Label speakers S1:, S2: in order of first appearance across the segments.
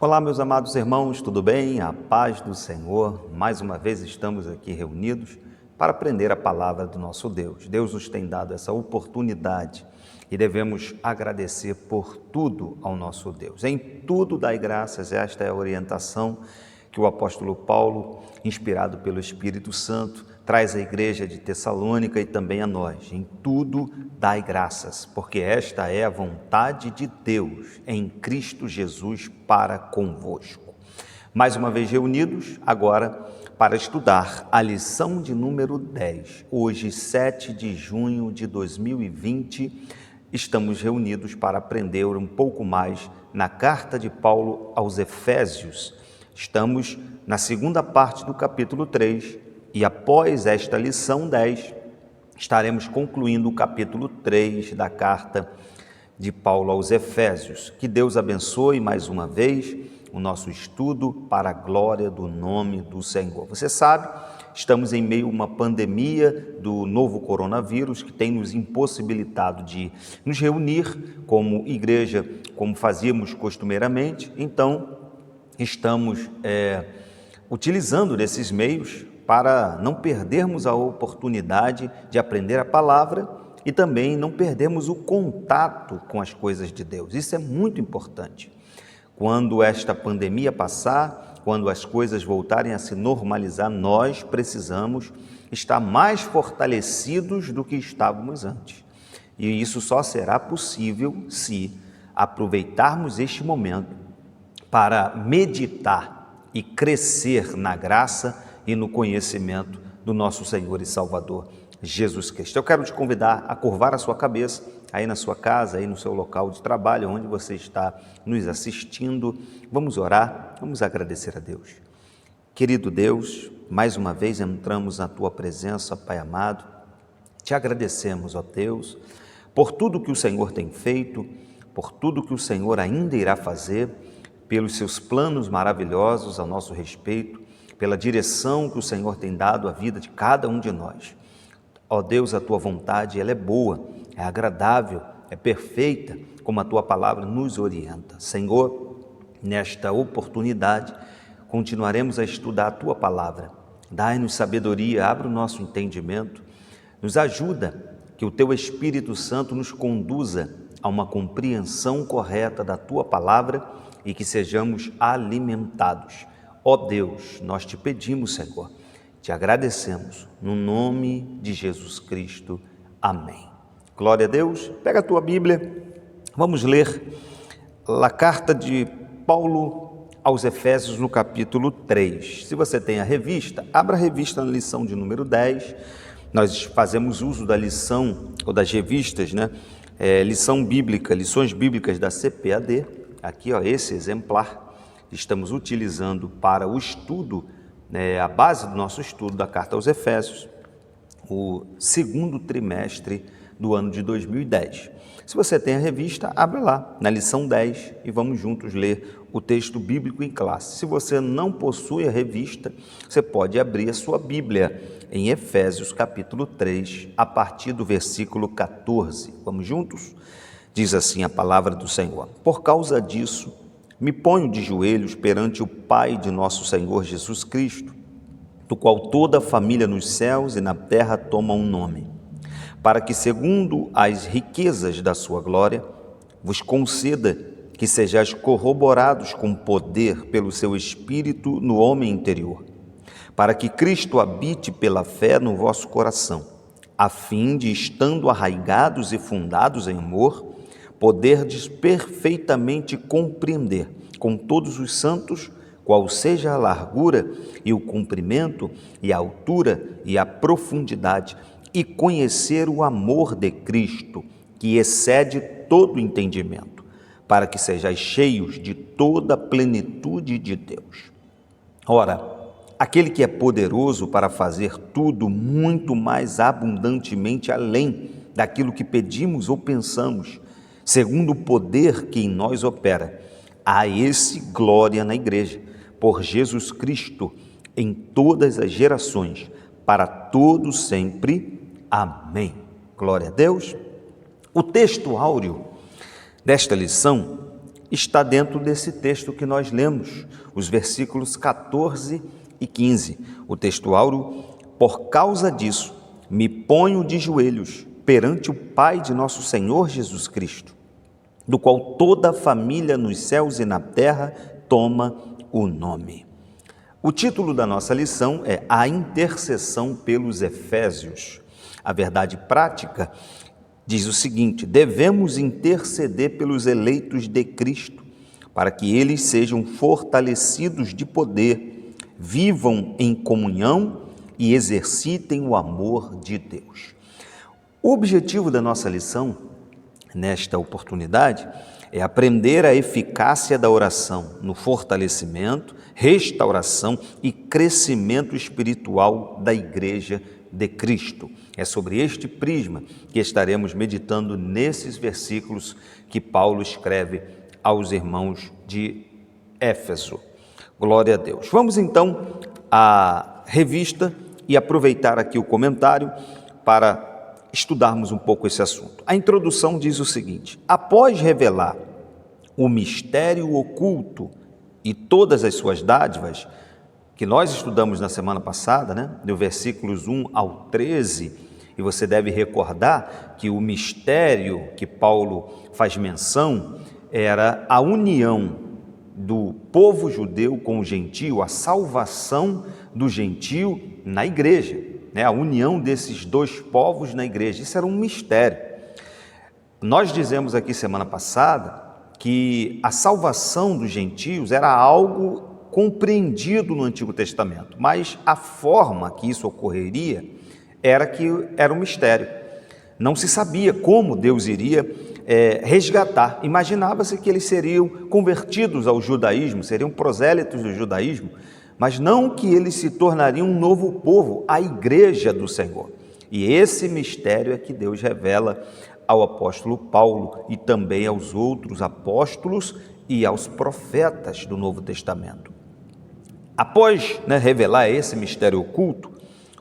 S1: Olá, meus amados irmãos, tudo bem? A paz do Senhor. Mais uma vez estamos aqui reunidos para aprender a palavra do nosso Deus. Deus nos tem dado essa oportunidade e devemos agradecer por tudo ao nosso Deus. Em tudo dai graças, esta é a orientação que o apóstolo Paulo, inspirado pelo Espírito Santo, traz à igreja de Tessalônica e também a nós. Em tudo dai graças, porque esta é a vontade de Deus em Cristo Jesus para convosco. Mais uma vez reunidos, agora para estudar a lição de número 10. Hoje, 7 de junho de 2020, estamos reunidos para aprender um pouco mais na carta de Paulo aos Efésios. Estamos na segunda parte do capítulo 3 e após esta lição 10, estaremos concluindo o capítulo 3 da carta de Paulo aos Efésios. Que Deus abençoe mais uma vez o nosso estudo para a glória do nome do Senhor. Você sabe, estamos em meio a uma pandemia do novo coronavírus que tem nos impossibilitado de nos reunir como igreja, como fazíamos costumeiramente. Então, estamos utilizando desses meios para não perdermos a oportunidade de aprender a palavra e também não perdermos o contato com as coisas de Deus. Isso é muito importante. Quando esta pandemia passar, quando as coisas voltarem a se normalizar, nós precisamos estar mais fortalecidos do que estávamos antes. E isso só será possível se aproveitarmos este momento para meditar e crescer na graça e no conhecimento do nosso Senhor e Salvador, Jesus Cristo. Eu quero te convidar a curvar a sua cabeça, aí na sua casa, aí no seu local de trabalho, onde você está nos assistindo. Vamos orar, vamos agradecer a Deus. Querido Deus, mais uma vez entramos na Tua presença, Pai amado. Te agradecemos, ó Deus, por tudo que o Senhor tem feito, por tudo que o Senhor ainda irá fazer, pelos seus planos maravilhosos a nosso respeito, pela direção que o Senhor tem dado à vida de cada um de nós. Ó Deus, a Tua vontade, ela é boa, é agradável, é perfeita, como a Tua palavra nos orienta. Senhor, nesta oportunidade, continuaremos a estudar a Tua palavra. Dai-nos sabedoria, abre o nosso entendimento, nos ajuda que o Teu Espírito Santo nos conduza a uma compreensão correta da Tua palavra e que sejamos alimentados. Ó Deus, nós te pedimos, Senhor, te agradecemos, no nome de Jesus Cristo. Amém. Glória a Deus. Pega a tua Bíblia, vamos ler a carta de Paulo aos Efésios no capítulo 3. Se você tem a revista, abra a revista na lição de número 10. Nós fazemos uso da lição, ou das revistas, lição bíblica, lições bíblicas da CPAD. Aqui, ó, esse exemplar estamos utilizando para o estudo, a base do nosso estudo da carta aos Efésios, o segundo trimestre do ano de 2010. Se você tem a revista, abra lá na lição 10 e vamos juntos ler o texto bíblico em classe. Se você não possui a revista, você pode abrir a sua Bíblia em Efésios capítulo 3, a partir do versículo 14. Vamos juntos? Diz assim a palavra do Senhor: por causa disso, me ponho de joelhos perante o Pai de nosso Senhor Jesus Cristo, do qual toda a família nos céus e na terra toma um nome, para que, segundo as riquezas da sua glória, vos conceda que sejais corroborados com poder pelo seu Espírito no homem interior, para que Cristo habite pela fé no vosso coração, a fim de, estando arraigados e fundados em amor, poderdes perfeitamente compreender com todos os santos qual seja a largura e o comprimento e a altura e a profundidade, e conhecer o amor de Cristo, que excede todo entendimento, para que sejais cheios de toda a plenitude de Deus. Ora, aquele que é poderoso para fazer tudo muito mais abundantemente além daquilo que pedimos ou pensamos, segundo o poder que em nós opera, a esse glória na igreja, por Jesus Cristo, em todas as gerações, para todos sempre. Amém. Glória a Deus. O texto áureo desta lição está dentro desse texto que nós lemos, os versículos 14 e 15. O texto áureo: por causa disso, me ponho de joelhos perante o Pai de nosso Senhor Jesus Cristo, do qual toda a família nos céus e na terra toma o nome. O título da nossa lição é A Intercessão pelos Efésios. A verdade prática diz o seguinte: devemos interceder pelos eleitos de Cristo, para que eles sejam fortalecidos de poder, vivam em comunhão e exercitem o amor de Deus. O objetivo da nossa lição, nesta oportunidade, é aprender a eficácia da oração no fortalecimento, restauração e crescimento espiritual da Igreja de Cristo. É sobre este prisma que estaremos meditando nesses versículos que Paulo escreve aos irmãos de Éfeso. Glória a Deus. Vamos então à revista e aproveitar aqui o comentário para estudarmos um pouco esse assunto. A introdução diz o seguinte: após revelar o mistério oculto e todas as suas dádivas, que nós estudamos na semana passada, do versículos 1 ao 13, e você deve recordar que o mistério que Paulo faz menção era a união do povo judeu com o gentio, a salvação do gentio na igreja, a união desses dois povos na igreja. Isso era um mistério. Nós dizemos aqui semana passada que a salvação dos gentios era algo compreendido no Antigo Testamento, mas a forma que isso ocorreria era um mistério. Não se sabia como Deus iria resgatar. Imaginava-se que eles seriam convertidos ao judaísmo, seriam prosélitos do judaísmo, mas não que eles se tornariam um novo povo, a igreja do Senhor. E esse mistério é que Deus revela ao apóstolo Paulo e também aos outros apóstolos e aos profetas do Novo Testamento. Após revelar esse mistério oculto,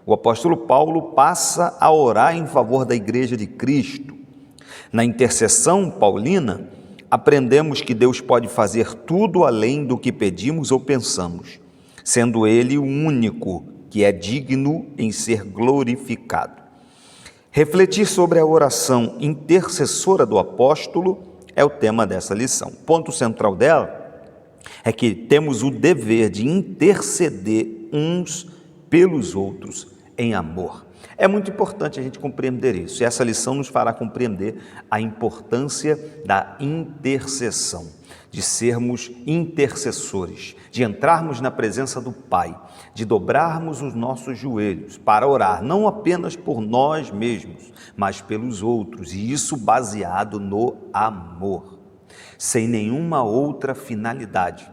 S1: o apóstolo Paulo passa a orar em favor da igreja de Cristo. Na intercessão paulina, aprendemos que Deus pode fazer tudo além do que pedimos ou pensamos, sendo Ele o único que é digno em ser glorificado. Refletir sobre a oração intercessora do apóstolo é o tema dessa lição. O ponto central dela é que temos o dever de interceder uns pelos outros em amor. É muito importante a gente compreender isso, e essa lição nos fará compreender a importância da intercessão, de sermos intercessores, de entrarmos na presença do Pai, de dobrarmos os nossos joelhos para orar, não apenas por nós mesmos, mas pelos outros, e isso baseado no amor, sem nenhuma outra finalidade,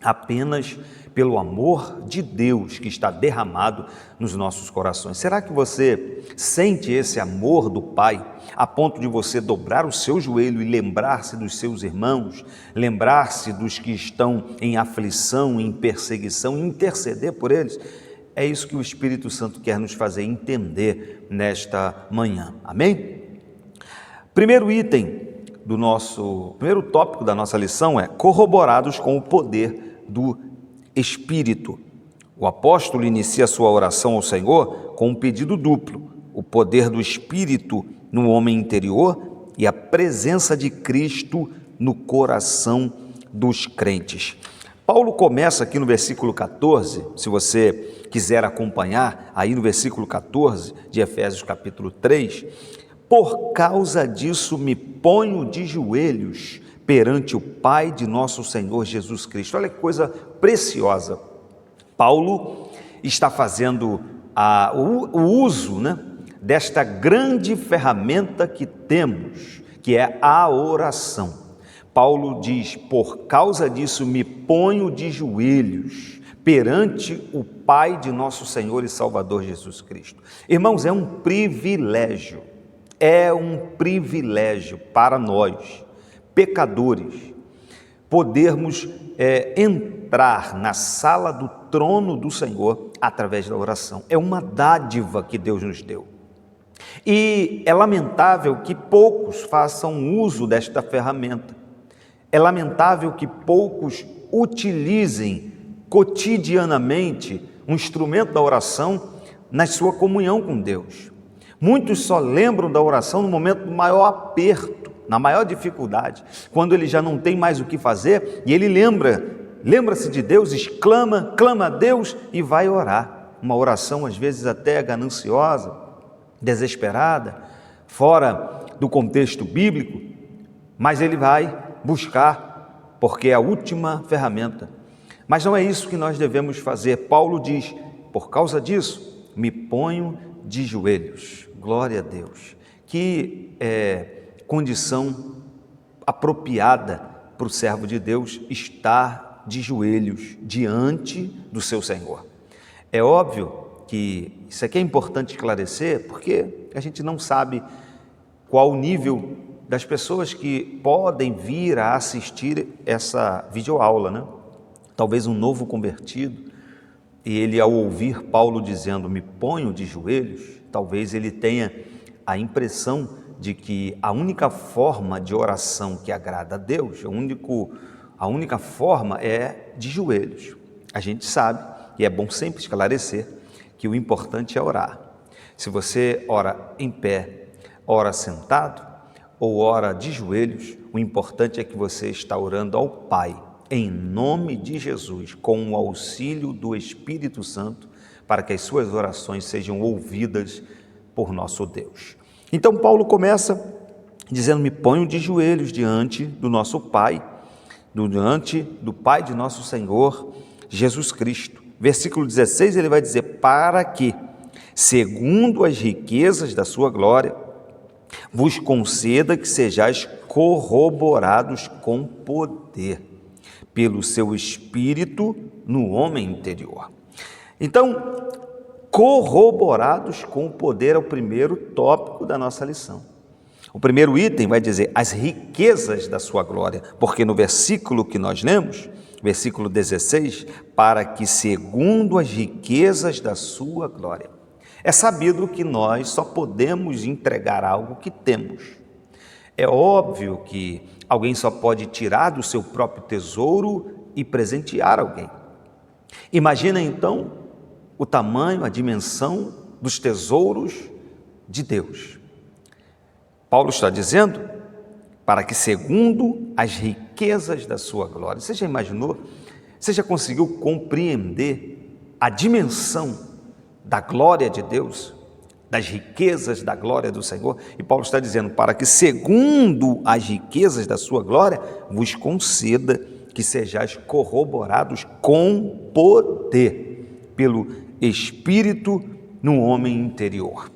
S1: apenas pelo amor de Deus que está derramado nos nossos corações. Será que você sente esse amor do Pai a ponto de você dobrar o seu joelho e lembrar-se dos seus irmãos, lembrar-se dos que estão em aflição, em perseguição, interceder por eles? É isso que o Espírito Santo quer nos fazer entender nesta manhã. Amém? Primeiro tópico da nossa lição é corroborados com o poder do Espírito. O apóstolo inicia sua oração ao Senhor com um pedido duplo: o poder do Espírito no homem interior e a presença de Cristo no coração dos crentes. Paulo começa aqui no versículo 14, se você quiser acompanhar, aí no versículo 14 de Efésios capítulo 3, por causa disso me ponho de joelhos perante o Pai de nosso Senhor Jesus Cristo. Olha que coisa preciosa. Paulo está fazendo o uso desta grande ferramenta que temos, que é a oração. Paulo diz: por causa disso me ponho de joelhos perante o Pai de nosso Senhor e Salvador Jesus Cristo. Irmãos, é um privilégio para nós, pecadores, podermos entrar na sala do trono do Senhor através da oração. É uma dádiva que Deus nos deu. E é lamentável que poucos façam uso desta ferramenta. É lamentável que poucos utilizem cotidianamente um instrumento da oração na sua comunhão com Deus. Muitos só lembram da oração no momento do maior aperto, na maior dificuldade, quando ele já não tem mais o que fazer e ele lembra-se de Deus, clama a Deus e vai orar. Uma oração às vezes até gananciosa, desesperada, fora do contexto bíblico, mas ele vai buscar, porque é a última ferramenta. Mas não é isso que nós devemos fazer. Paulo diz: por causa disso, me ponho de joelhos. Glória a Deus. Que condição apropriada para o servo de Deus estar de joelhos diante do seu Senhor. É óbvio que isso aqui é importante esclarecer, porque a gente não sabe qual o nível das pessoas que podem vir a assistir essa videoaula, né? Talvez um novo convertido, e ele, ao ouvir Paulo dizendo, me ponho de joelhos, talvez ele tenha a impressão de que a única forma de oração que agrada a Deus, a única forma é de joelhos. A gente sabe, e é bom sempre esclarecer, que o importante é orar. Se você ora em pé, ora sentado ou ora de joelhos, o importante é que você está orando ao Pai, em nome de Jesus, com o auxílio do Espírito Santo, para que as suas orações sejam ouvidas por nosso Deus. Então Paulo começa dizendo, me ponho de joelhos diante do nosso Pai, diante do Pai de nosso Senhor Jesus Cristo. Versículo 16 ele vai dizer, para que, segundo as riquezas da sua glória, vos conceda que sejais corroborados com poder, pelo seu Espírito no homem interior. Então, corroborados com o poder é o primeiro tópico da nossa lição. O primeiro item vai dizer as riquezas da sua glória, porque no versículo que nós lemos, versículo 16, para que segundo as riquezas da sua glória. É sabido que nós só podemos entregar algo que temos. É óbvio que alguém só pode tirar do seu próprio tesouro e presentear alguém. Imagina então o tamanho, a dimensão dos tesouros de Deus. Paulo está dizendo, para que segundo as riquezas da sua glória. Você já imaginou? Você já conseguiu compreender a dimensão da glória de Deus? Das riquezas da glória do Senhor? E Paulo está dizendo, para que segundo as riquezas da sua glória, vos conceda que sejais corroborados com poder, pelo Espírito no homem interior.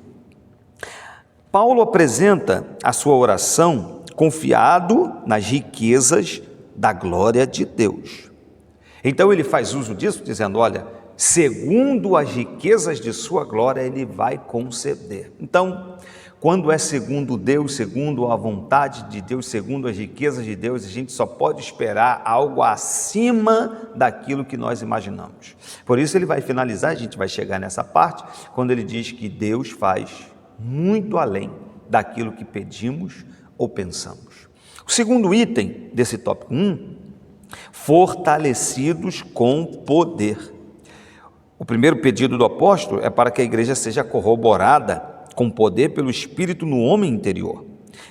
S1: Paulo apresenta a sua oração confiado nas riquezas da glória de Deus. Então ele faz uso disso, dizendo, olha, segundo as riquezas de sua glória, ele vai conceder. Então, quando é segundo Deus, segundo a vontade de Deus, segundo as riquezas de Deus, a gente só pode esperar algo acima daquilo que nós imaginamos. Por isso ele vai finalizar, a gente vai chegar nessa parte, quando ele diz que Deus faz muito além daquilo que pedimos ou pensamos. O segundo item desse tópico 1, fortalecidos com poder. O primeiro pedido do apóstolo é para que a igreja seja corroborada com poder pelo Espírito no homem interior.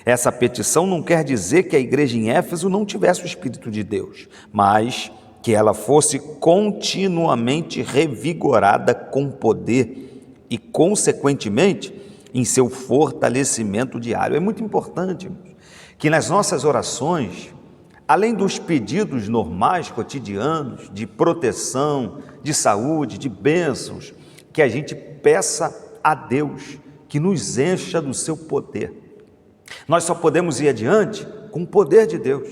S1: Essa petição não quer dizer que a igreja em Éfeso não tivesse o Espírito de Deus, mas que ela fosse continuamente revigorada com poder e, consequentemente, em seu fortalecimento diário. É muito importante que nas nossas orações, além dos pedidos normais, cotidianos, de proteção, de saúde, de bênçãos, que a gente peça a Deus que nos encha do seu poder. Nós só podemos ir adiante com o poder de Deus.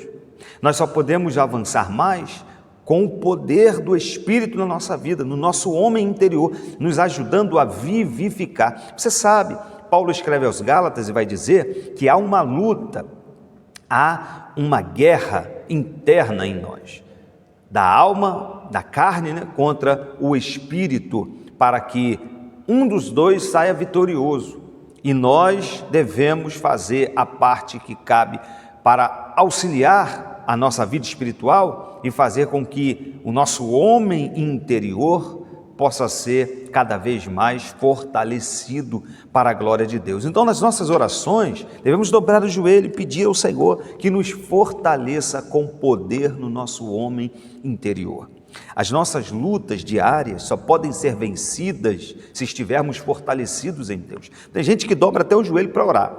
S1: Nós só podemos avançar mais com o poder do Espírito na nossa vida, no nosso homem interior, nos ajudando a vivificar. Você sabe, Paulo escreve aos Gálatas e vai dizer que há uma luta, há uma guerra interna em nós, da alma, da carne, né, contra o Espírito, para que um dos dois saia vitorioso. E nós devemos fazer a parte que cabe para auxiliar a nossa vida espiritual e fazer com que o nosso homem interior possa ser cada vez mais fortalecido para a glória de Deus. Então, nas nossas orações, devemos dobrar o joelho e pedir ao Senhor que nos fortaleça com poder no nosso homem interior. As nossas lutas diárias só podem ser vencidas se estivermos fortalecidos em Deus. Tem gente que dobra até o joelho para orar.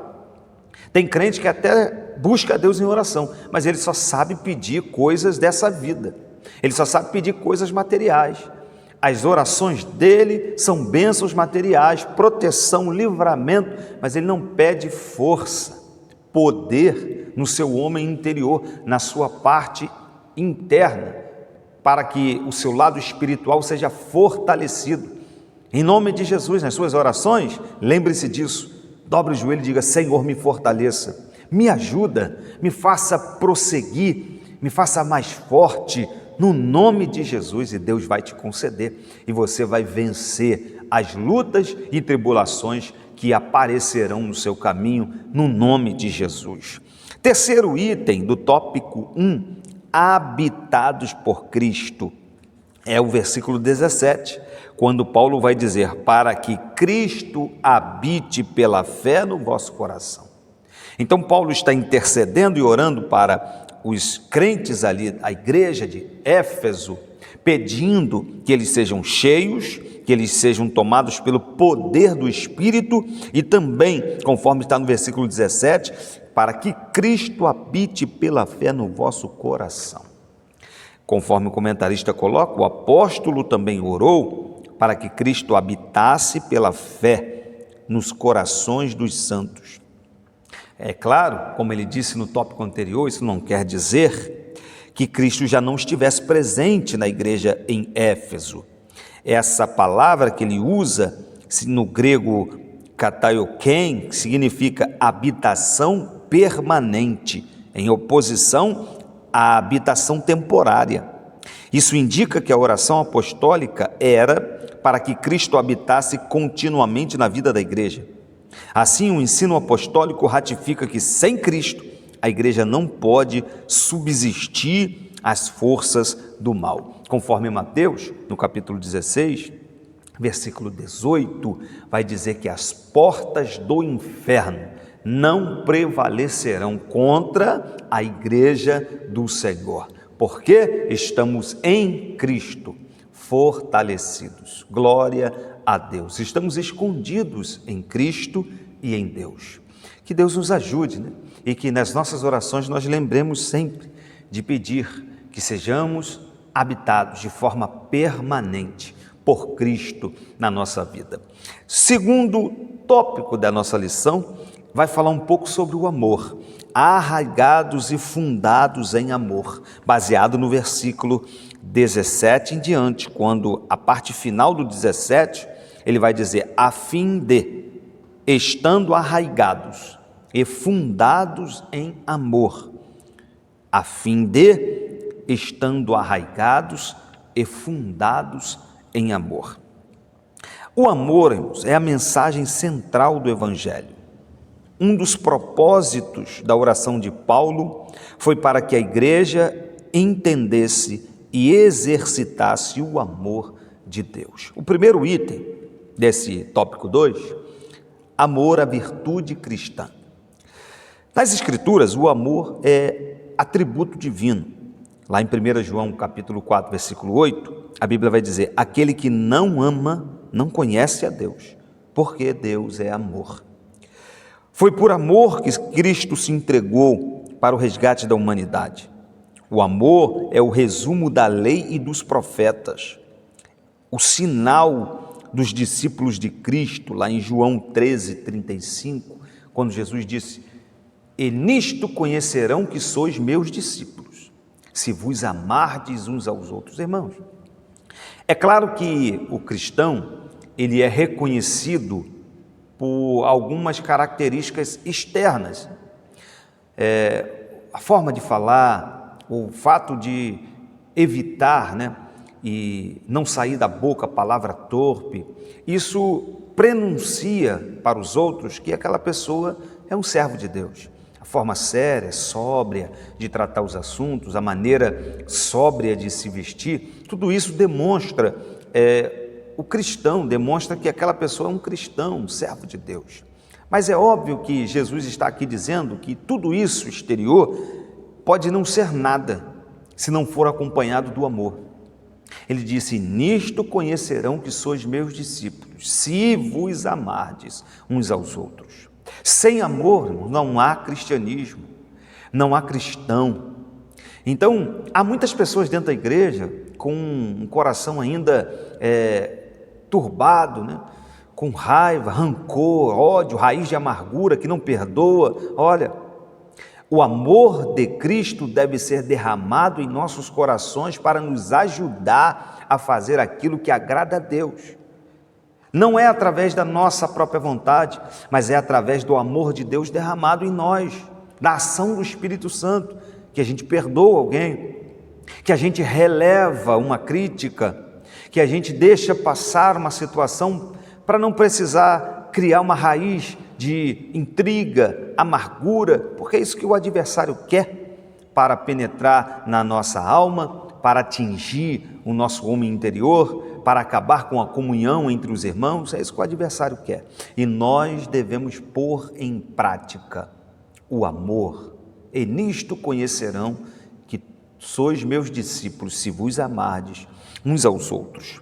S1: Tem crente que até busca a Deus em oração, mas ele só sabe pedir coisas dessa vida. Ele só sabe pedir coisas materiais. As orações dele são bênçãos materiais, proteção, livramento, mas ele não pede força, poder no seu homem interior, na sua parte interna, para que o seu lado espiritual seja fortalecido. Em nome de Jesus, nas suas orações, lembre-se disso. Dobre o joelho e diga: Senhor, me fortaleça, me ajuda, me faça prosseguir, me faça mais forte, no nome de Jesus, e Deus vai te conceder, e você vai vencer as lutas e tribulações que aparecerão no seu caminho, no nome de Jesus. Terceiro item do tópico 1, habitados por Cristo, é o versículo 17, quando Paulo vai dizer: para que Cristo habite pela fé no vosso coração. Então Paulo está intercedendo e orando para os crentes ali, a igreja de Éfeso, pedindo que eles sejam cheios, que eles sejam tomados pelo poder do Espírito e também, conforme está no versículo 17, para que Cristo habite pela fé no vosso coração. Conforme o comentarista coloca, o apóstolo também orou para que Cristo habitasse pela fé nos corações dos santos. É claro, como ele disse no tópico anterior, isso não quer dizer que Cristo já não estivesse presente na igreja em Éfeso. Essa palavra que ele usa, no grego kataioken, que significa habitação permanente, em oposição à habitação temporária. Isso indica que a oração apostólica era para que Cristo habitasse continuamente na vida da igreja. Assim, o ensino apostólico ratifica que sem Cristo a igreja não pode subsistir às forças do mal. Conforme Mateus, no capítulo 16, versículo 18, vai dizer que as portas do inferno não prevalecerão contra a igreja do Senhor, porque estamos em Cristo, fortalecidos. Glória a Deus. Estamos escondidos em Cristo e em Deus. Que Deus nos ajude, né? E que nas nossas orações nós lembremos sempre de pedir que sejamos habitados de forma permanente por Cristo na nossa vida. Segundo tópico da nossa lição, vai falar um pouco sobre o amor. Arraigados e fundados em amor, baseado no versículo 17 em diante, quando a parte final do 17, ele vai dizer: a fim de, estando arraigados e fundados em amor, a fim de, estando arraigados e fundados em amor. O amor, irmãos, é a mensagem central do Evangelho. Um dos propósitos da oração de Paulo foi para que a igreja entendesse e exercitasse o amor de Deus. O primeiro item desse tópico 2, amor à virtude cristã. Nas Escrituras, o amor é atributo divino. Lá em 1 João, capítulo 4, versículo 8, a Bíblia vai dizer: aquele que não ama não conhece a Deus, porque Deus é amor. Foi por amor que Cristo se entregou para o resgate da humanidade. O amor é o resumo da lei e dos profetas. O sinal dos discípulos de Cristo, lá em João 13, 35, quando Jesus disse: e nisto conhecerão que sois meus discípulos, se vos amardes uns aos outros. Irmãos, é claro que o cristão, ele é reconhecido por algumas características externas. A forma de falar, o fato de evitar, e não sair da boca a palavra torpe, isso prenuncia para os outros que aquela pessoa é um servo de Deus. A forma séria, sóbria de tratar os assuntos, a maneira sóbria de se vestir, tudo isso demonstra o cristão, demonstra que aquela pessoa é um cristão, um servo de Deus. Mas é óbvio que Jesus está aqui dizendo que tudo isso exterior pode não ser nada se não for acompanhado do amor. Ele disse: nisto conhecerão que sois meus discípulos, se vos amardes uns aos outros. Sem amor não há cristianismo, não há cristão. Então, há muitas pessoas dentro da igreja com um coração ainda turbado, né? Com raiva, rancor, ódio, raiz de amargura, que não perdoa. Olha, o amor de Cristo deve ser derramado em nossos corações para nos ajudar a fazer aquilo que agrada a Deus. Não é através da nossa própria vontade, mas é através do amor de Deus derramado em nós, da ação do Espírito Santo, que a gente perdoa alguém, que a gente releva uma crítica, que a gente deixa passar uma situação para não precisar criar uma raiz de intriga, amargura, porque é isso que o adversário quer para penetrar na nossa alma, para atingir o nosso homem interior, para acabar com a comunhão entre os irmãos. É isso que o adversário quer. E nós devemos pôr em prática o amor. E nisto conhecerão que sois meus discípulos, se vos amardes uns aos outros.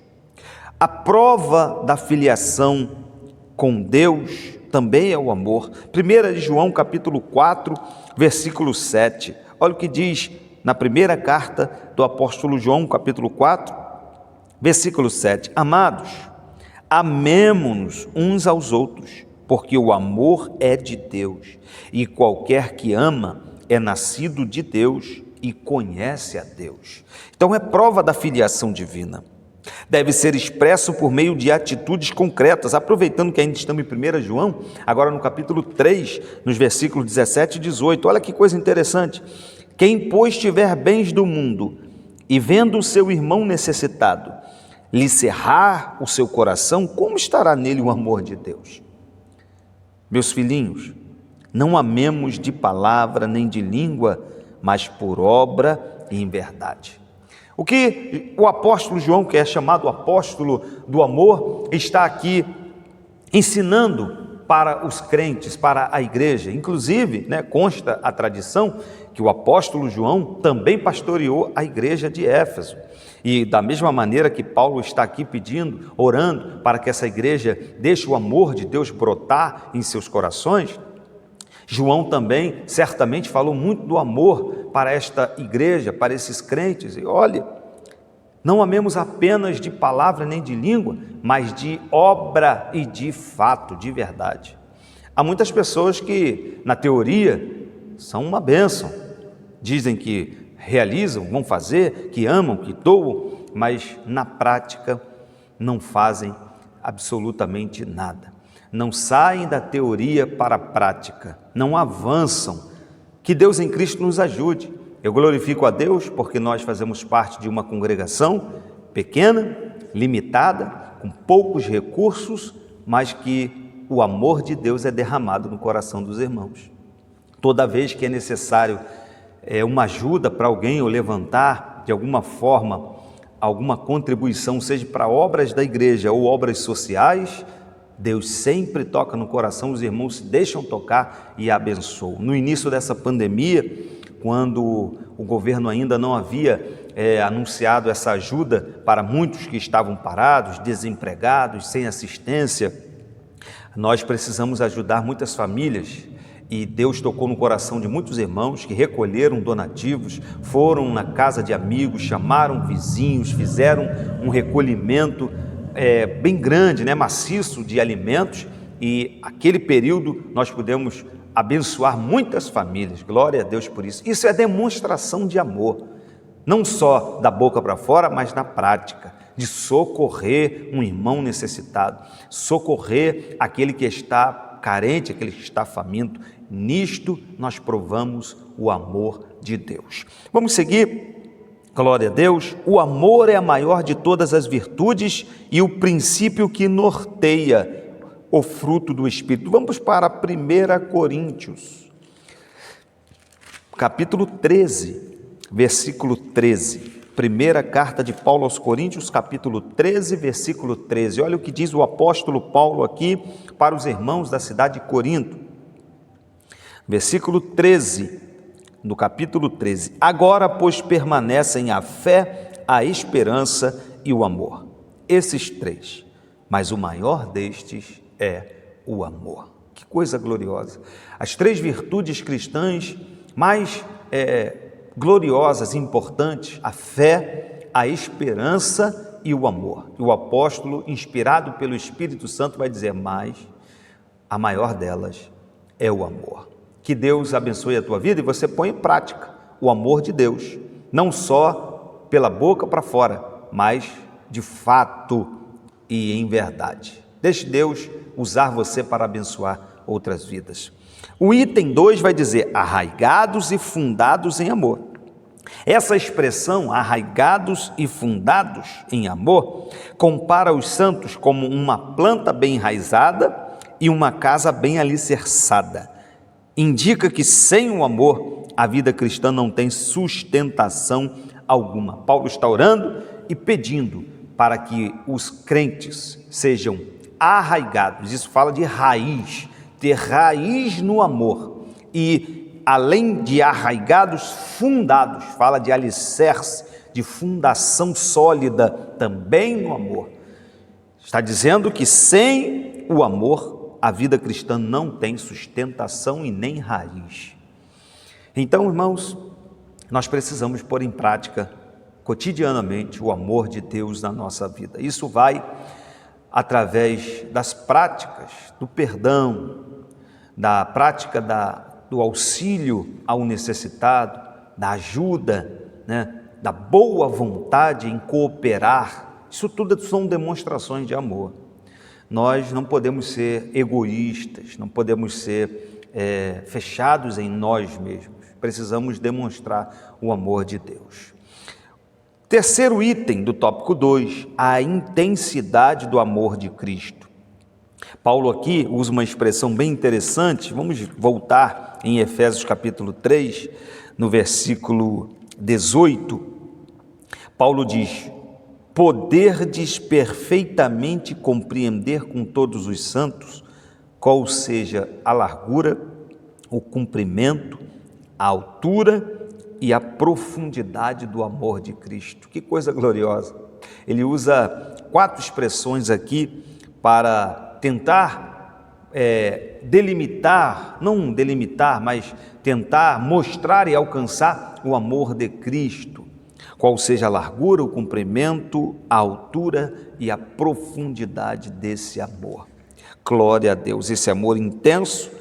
S1: A prova da filiação com Deus também é o amor. 1 João capítulo 4, versículo 7. Olha o que diz na primeira carta do apóstolo João, capítulo 4, versículo 7. Amados, amemo-nos uns aos outros, porque o amor é de Deus, e qualquer que ama é nascido de Deus e conhece a Deus. Então é prova da filiação divina. Deve ser expresso por meio de atitudes concretas. Aproveitando que ainda estamos em 1 João, agora no capítulo 3, nos versículos 17 e 18, olha que coisa interessante. Quem, pois, tiver bens do mundo e vendo o seu irmão necessitado, lhe cerrar o seu coração, como estará nele o amor de Deus? Meus filhinhos, não amemos de palavra nem de língua, mas por obra e em verdade. O que o apóstolo João, que é chamado apóstolo do amor, está aqui ensinando para os crentes, para a igreja. Inclusive, consta a tradição que o apóstolo João também pastoreou a igreja de Éfeso. E da mesma maneira que Paulo está aqui pedindo, orando para que essa igreja deixe o amor de Deus brotar em seus corações, João também certamente falou muito do amor para esta igreja, para esses crentes. E olha, não amemos apenas de palavra nem de língua, mas de obra e de fato, de verdade. Há muitas pessoas que, na teoria, são uma bênção. Dizem que realizam, vão fazer, que amam, que doam, mas na prática não fazem absolutamente nada. Não saem da teoria para a prática, não avançam. Que Deus em Cristo nos ajude. Eu glorifico a Deus porque nós fazemos parte de uma congregação pequena, limitada, com poucos recursos, mas que o amor de Deus é derramado no coração dos irmãos. Toda vez que é necessário uma ajuda para alguém ou levantar de alguma forma alguma contribuição, seja para obras da igreja ou obras sociais, Deus sempre toca no coração, os irmãos se deixam tocar e abençoam. No início dessa pandemia, quando o governo ainda não havia anunciado essa ajuda para muitos que estavam parados, desempregados, sem assistência, nós precisamos ajudar muitas famílias. E Deus tocou no coração de muitos irmãos que recolheram donativos, foram na casa de amigos, chamaram vizinhos, fizeram um recolhimento bem grande, maciço de alimentos, e aquele período nós pudemos abençoar muitas famílias. Glória a Deus por isso. Isso é demonstração de amor, não só da boca para fora, mas na prática, de socorrer um irmão necessitado, socorrer aquele que está carente, aquele que está faminto. Nisto nós provamos o amor de Deus. Vamos seguir. Glória a Deus. O amor é a maior de todas as virtudes e o princípio que norteia o fruto do Espírito. Vamos para 1 Coríntios. capítulo 13, versículo 13. Primeira carta de Paulo aos Coríntios, capítulo 13, versículo 13. Olha o que diz o apóstolo Paulo aqui para os irmãos da cidade de Corinto. Versículo 13, no capítulo 13. Agora, pois, permanecem a fé, a esperança e o amor. Esses três, mas o maior destes é o amor. Que coisa gloriosa! As três virtudes cristãs mais gloriosas e importantes: a fé, a esperança e o amor. E o apóstolo, inspirado pelo Espírito Santo, vai dizer: mas a maior delas é o amor. Que Deus abençoe a tua vida e você põe em prática o amor de Deus, não só pela boca para fora, mas de fato e em verdade. Deixe Deus usar você para abençoar outras vidas. O item 2 vai dizer: arraigados e fundados em amor. Essa expressão, arraigados e fundados em amor, compara os santos como uma planta bem enraizada e uma casa bem alicerçada. Indica que sem o amor, a vida cristã não tem sustentação alguma. Paulo está orando e pedindo para que os crentes sejam arraigados. Isso fala de raiz, ter raiz no amor. E além de arraigados, fundados, fala de alicerce, de fundação sólida também no amor. Está dizendo que sem o amor, a vida cristã não tem sustentação e nem raiz. Então, irmãos, nós precisamos pôr em prática cotidianamente o amor de Deus na nossa vida. Isso vai através das práticas do perdão, da prática do auxílio ao necessitado, da ajuda, da boa vontade em cooperar. Isso tudo são demonstrações de amor. Nós não podemos ser egoístas, não podemos ser fechados em nós mesmos. Precisamos demonstrar o amor de Deus. Terceiro item do tópico 2, a intensidade do amor de Cristo. Paulo aqui usa uma expressão bem interessante. Vamos voltar em Efésios capítulo 3, no versículo 18. Paulo diz: poderdes perfeitamente compreender com todos os santos qual seja a largura, o comprimento, a altura e a profundidade do amor de Cristo. Que coisa gloriosa! Ele usa 4 expressões aqui para tentar delimitar, não delimitar, mas tentar mostrar e alcançar o amor de Cristo. Qual seja a largura, o comprimento, a altura e a profundidade desse amor. Glória a Deus, esse amor intenso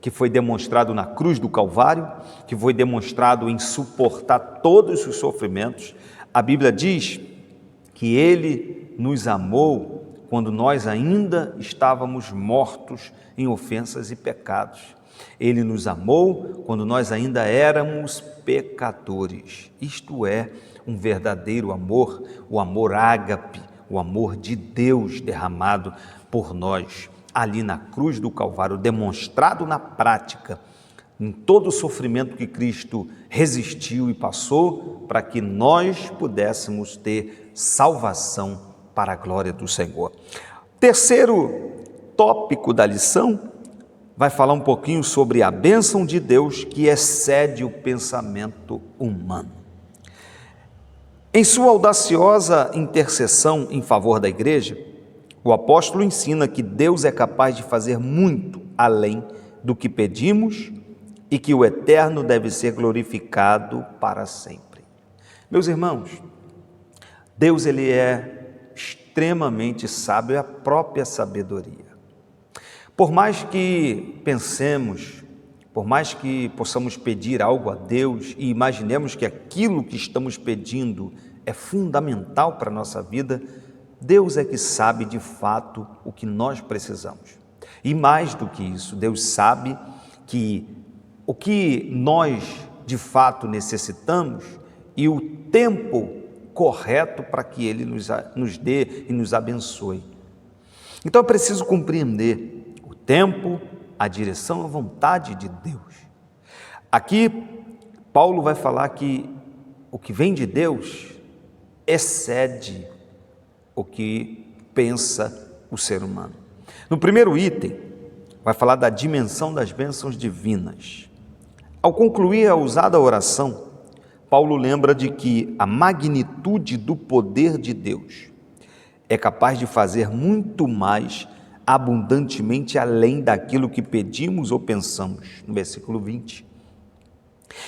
S1: que foi demonstrado na cruz do Calvário, que foi demonstrado em suportar todos os sofrimentos. A Bíblia diz que Ele nos amou quando nós ainda estávamos mortos em ofensas e pecados. Ele nos amou quando nós ainda éramos pecadores. Isto é um verdadeiro amor, o amor ágape, o amor de Deus derramado por nós. Ali na cruz do Calvário, demonstrado na prática, em todo o sofrimento que Cristo resistiu e passou, para que nós pudéssemos ter salvação para a glória do Senhor. Terceiro tópico da lição vai falar um pouquinho sobre a bênção de Deus que excede o pensamento humano. Em sua audaciosa intercessão em favor da igreja, o apóstolo ensina que Deus é capaz de fazer muito além do que pedimos e que o eterno deve ser glorificado para sempre. Meus irmãos, Deus ele é extremamente sábio, é a própria sabedoria. Por mais que pensemos, por mais que possamos pedir algo a Deus e imaginemos que aquilo que estamos pedindo é fundamental para a nossa vida, Deus é que sabe de fato o que nós precisamos. E mais do que isso, Deus sabe que o que nós de fato necessitamos e o tempo correto para que Ele nos dê e nos abençoe. Então é preciso compreender o tempo, a direção, a vontade de Deus. Aqui Paulo vai falar que o que vem de Deus excede o que pensa o ser humano. No primeiro item, vai falar da dimensão das bênçãos divinas. Ao concluir a usada oração, Paulo lembra de que a magnitude do poder de Deus é capaz de fazer muito mais abundantemente além daquilo que pedimos ou pensamos, no versículo 20.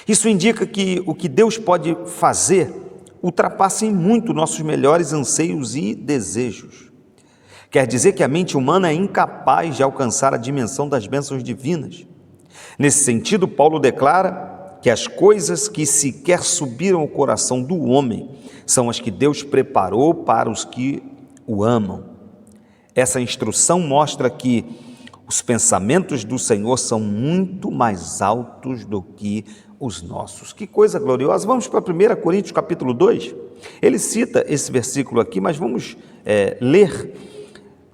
S1: Isso indica que o que Deus pode fazer ultrapassa em muito nossos melhores anseios e desejos. Quer dizer que a mente humana é incapaz de alcançar a dimensão das bênçãos divinas. Nesse sentido, Paulo declara que as coisas que sequer subiram ao coração do homem são as que Deus preparou para os que o amam. Essa instrução mostra que os pensamentos do Senhor são muito mais altos do que os nossos. Que coisa gloriosa! Vamos para 1 Coríntios capítulo 2. Ele cita esse versículo aqui, mas vamos ler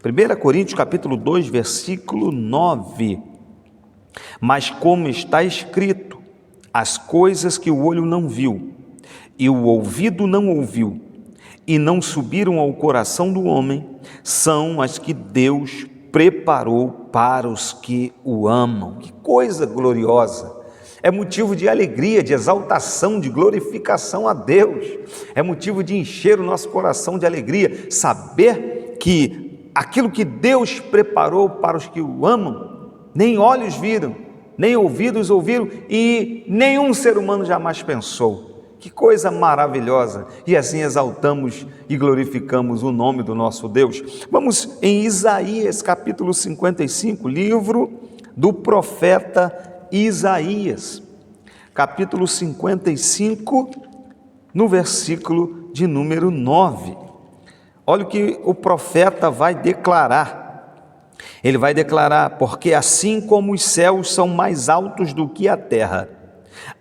S1: 1 Coríntios capítulo 2, versículo 9. Mas como está escrito, as coisas que o olho não viu, e o ouvido não ouviu, e não subiram ao coração do homem, são as que Deus preparou para os que o amam. Que coisa gloriosa! É motivo de alegria, de exaltação, de glorificação a Deus. É motivo de encher o nosso coração de alegria, saber que aquilo que Deus preparou para os que o amam, nem olhos viram, nem ouvidos ouviram e nenhum ser humano jamais pensou. Que coisa maravilhosa! E assim exaltamos e glorificamos o nome do nosso Deus. Vamos em Isaías capítulo 55, livro do profeta Isaías, capítulo 55, no versículo de número 9. Olha o que o profeta vai declarar. Ele vai declarar: porque assim como os céus são mais altos do que a terra,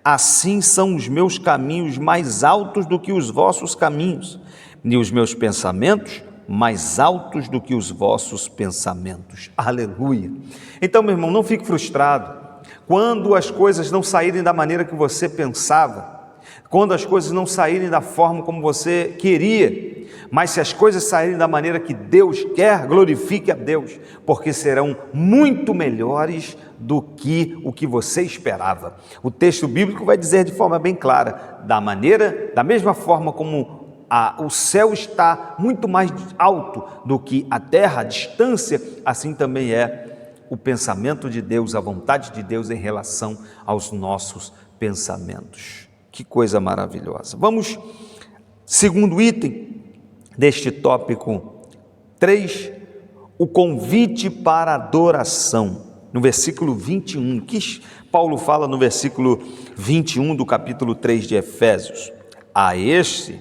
S1: assim são os meus caminhos mais altos do que os vossos caminhos, e os meus pensamentos mais altos do que os vossos pensamentos. Aleluia! Então, meu irmão, não fique frustrado quando as coisas não saírem da maneira que você pensava, quando as coisas não saírem da forma como você queria, mas se as coisas saírem da maneira que Deus quer, glorifique a Deus, porque serão muito melhores do que o que você esperava. O texto bíblico vai dizer de forma bem clara, da mesma forma como o céu está muito mais alto do que a terra, a distância, assim também é o pensamento de Deus, a vontade de Deus em relação aos nossos pensamentos. Que coisa maravilhosa! Vamos, segundo item deste tópico 3, o convite para adoração. No versículo 21, que Paulo fala no versículo 21 do capítulo 3 de Efésios: a este,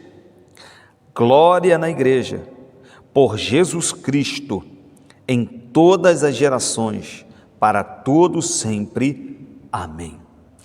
S1: glória na igreja, por Jesus Cristo, em todas as gerações, para todos sempre. Amém.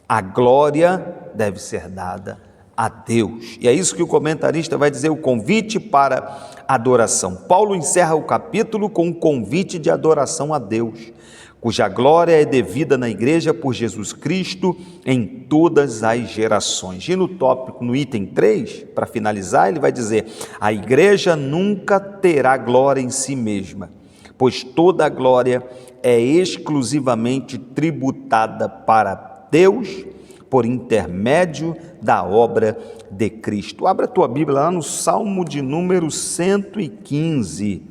S1: A glória deve ser dada a Deus. E é isso que o comentarista vai dizer, o convite para adoração. Paulo encerra o capítulo com um convite de adoração a Deus, cuja glória é devida na igreja por Jesus Cristo em todas as gerações. E no tópico, no item 3, para finalizar, ele vai dizer: a igreja nunca terá glória em si mesma, pois toda a glória é exclusivamente tributada para Deus por intermédio da obra de Cristo. Abra a tua Bíblia lá no Salmo de número 115.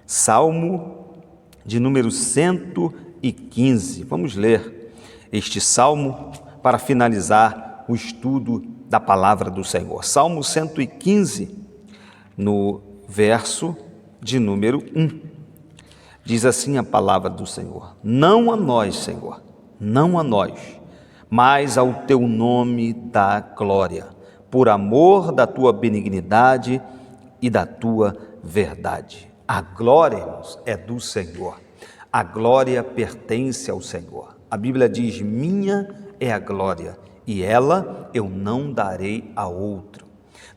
S1: Salmo de número 115. Vamos ler este salmo para finalizar o estudo da palavra do Senhor. Salmo 115, no verso de número 1. Diz assim a palavra do Senhor: não a nós, Senhor, não a nós, mas ao teu nome dá glória, por amor da tua benignidade e da tua verdade. A glória, irmãos, é do Senhor. A glória pertence ao Senhor. A Bíblia diz: minha é a glória, e ela eu não darei a outro.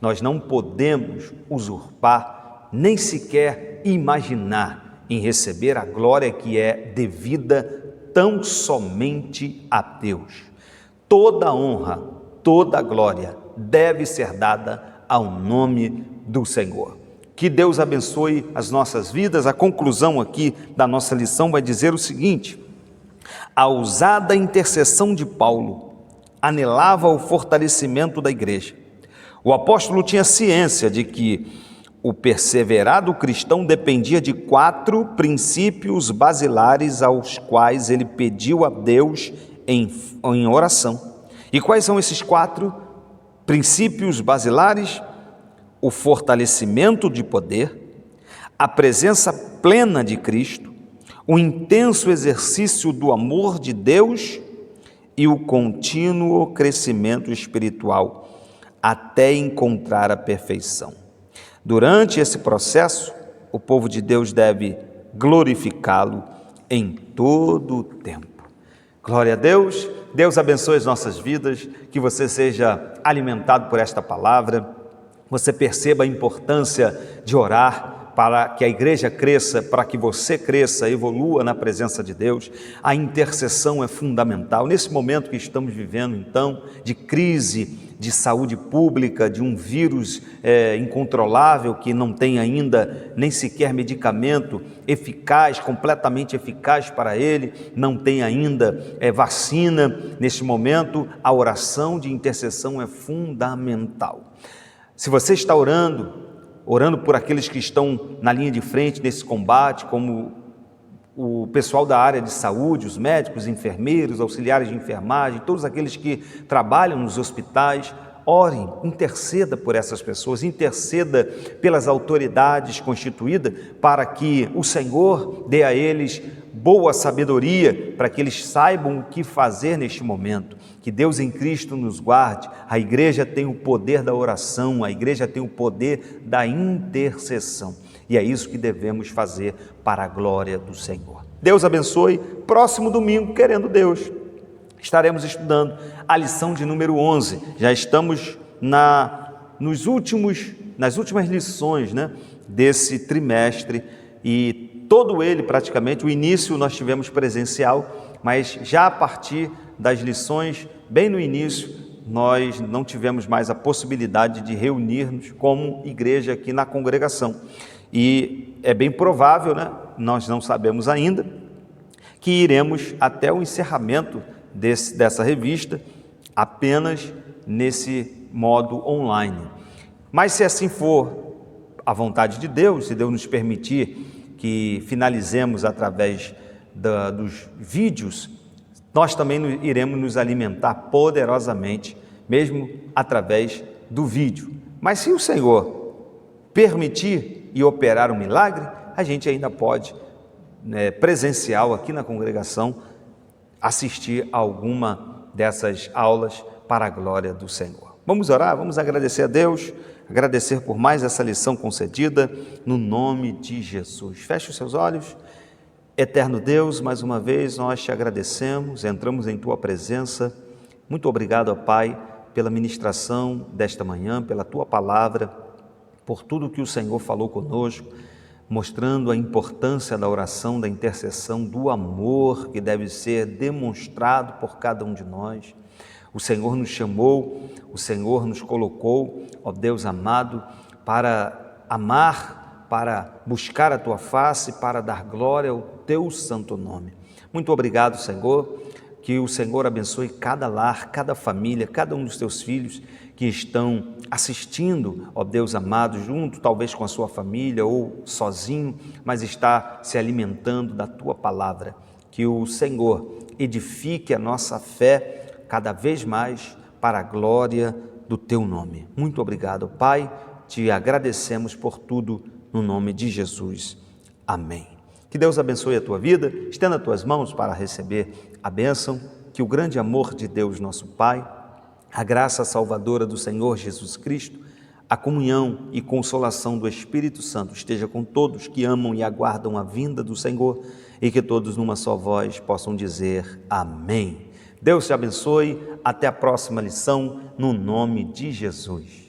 S1: Nós não podemos usurpar, nem sequer imaginar em receber a glória que é devida tão somente a Deus. Toda honra, toda a glória deve ser dada ao nome do Senhor. Que Deus abençoe as nossas vidas. A conclusão aqui da nossa lição vai dizer o seguinte: a ousada intercessão de Paulo anelava o fortalecimento da igreja. O apóstolo tinha ciência de que o perseverado cristão dependia de 4 princípios basilares aos quais ele pediu a Deus em oração. E quais são esses 4 princípios basilares? O fortalecimento de poder, a presença plena de Cristo, o intenso exercício do amor de Deus e o contínuo crescimento espiritual até encontrar a perfeição. Durante esse processo, o povo de Deus deve glorificá-lo em todo o tempo. Glória a Deus. Deus abençoe as nossas vidas, que você seja alimentado por esta palavra, você perceba a importância de orar para que a igreja cresça, para que você cresça, evolua na presença de Deus. A intercessão é fundamental. Nesse momento que estamos vivendo, então, de crise de saúde pública, de um vírus incontrolável que não tem ainda nem sequer medicamento eficaz, completamente eficaz para ele, não tem ainda vacina. Neste momento, a oração de intercessão é fundamental. Se você está orando por aqueles que estão na linha de frente nesse combate, como o pessoal da área de saúde, os médicos, enfermeiros, auxiliares de enfermagem, todos aqueles que trabalham nos hospitais, orem, interceda por essas pessoas, interceda pelas autoridades constituídas para que o Senhor dê a eles boa sabedoria, para que eles saibam o que fazer neste momento. Que Deus em Cristo nos guarde. A igreja tem o poder da oração, a igreja tem o poder da intercessão. E é isso que devemos fazer para a glória do Senhor. Deus abençoe. Próximo domingo, querendo Deus, estaremos estudando a lição de número 11. Já estamos nas últimas lições, desse trimestre, e todo ele praticamente, o início nós tivemos presencial, mas já a partir das lições, bem no início, nós não tivemos mais a possibilidade de reunir-nos como igreja aqui na congregação. E é bem provável, nós não sabemos ainda, que iremos até o encerramento dessa revista apenas nesse modo online. Mas se assim for a vontade de Deus, se Deus nos permitir que finalizemos através dos vídeos, nós também iremos nos alimentar poderosamente, mesmo através do vídeo. Mas se o Senhor permitir e operar um milagre, a gente ainda pode, presencial aqui na congregação, assistir a alguma dessas aulas para a glória do Senhor. Vamos orar, vamos agradecer a Deus, agradecer por mais essa lição concedida, no nome de Jesus. Feche os seus olhos. Eterno Deus, mais uma vez nós te agradecemos, entramos em Tua presença. Muito obrigado, ó Pai, pela ministração desta manhã, pela Tua palavra, por tudo que o Senhor falou conosco, mostrando a importância da oração, da intercessão, do amor que deve ser demonstrado por cada um de nós. O Senhor nos chamou, o Senhor nos colocou, ó Deus amado, para amar, para buscar a Tua face, para dar glória ao Teu santo nome. Muito obrigado, Senhor, que o Senhor abençoe cada lar, cada família, cada um dos Teus filhos que estão assistindo, ó Deus amado, junto talvez com a sua família ou sozinho, mas está se alimentando da Tua palavra. Que o Senhor edifique a nossa fé cada vez mais para a glória do Teu nome. Muito obrigado, Pai, te agradecemos por tudo, no nome de Jesus. Amém. Que Deus abençoe a tua vida, estenda as tuas mãos para receber a bênção, que o grande amor de Deus, nosso Pai, a graça salvadora do Senhor Jesus Cristo, a comunhão e consolação do Espírito Santo esteja com todos que amam e aguardam a vinda do Senhor, e que todos numa só voz possam dizer amém. Deus te abençoe, até a próxima lição, no nome de Jesus.